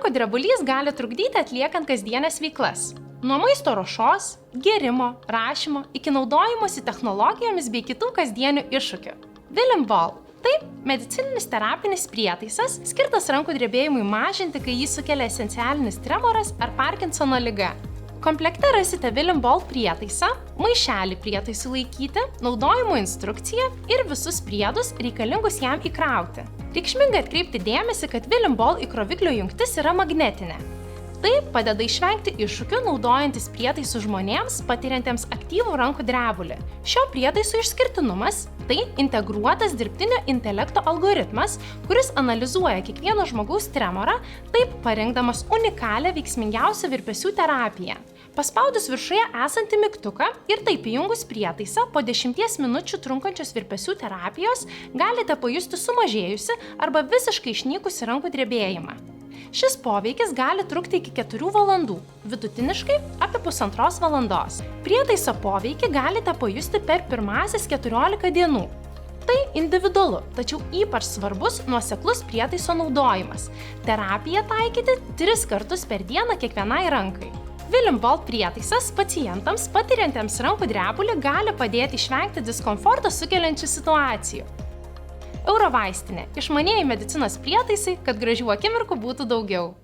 Rankų drebulys gali trukdyti atliekant kasdienės veiklas. Nuo maisto ruošos, gėrimo, rašymo iki naudojimosi technologijomis bei kitų kasdienių iššūkių. William Ball. Taip, medicininis terapinis prietaisas skirtas rankų drebėjimui mažinti, kai jį sukelia esencialinis tremoras ar Parkinsono liga. Komplekte rasite William Ball prietaisą, maišelį prietaisui laikyti, naudojimo instrukciją ir visus priedus reikalingus jam įkrauti. Reikšminga atkreipti dėmesį, kad William Ball įkroviklio jungtis yra magnetinė. Tai padeda išvengti iššūkių naudojantis prietaisų žmonėms patiriantiems aktyvų rankų drebulį. Šio prietaiso išskirtinumas – tai integruotas dirbtinio intelekto algoritmas, kuris analizuoja kiekvieno žmogaus tremorą, taip parinkdamas unikalią veiksmingiausią virpesių terapiją. Paspaudus viršuje esantį mygtuką ir taip įjungus prietaisą, po 10 minučių trunkančios virpesių terapijos galite pajusti sumažėjusi arba visiškai išnykusi rankų drebėjimą. Šis poveikis gali trukti iki 4 valandų, vidutiniškai apie 1,5 valandos. Prietaiso poveikį galite pajusti per pirmąsias 14 dienų. Tai individualu, tačiau ypač svarbus nuoseklus prietaiso naudojimas. Terapiją taikyti 3 kartus per dieną kiekvienai rankai. William Ball prietaisas pacientams patiriantiems rankų drebulį gali padėti išvengti diskomfortą sukeliančių situacijų. Eurovaistinė – išmanieji medicinos prietaisai, kad gražių akimirkų būtų daugiau.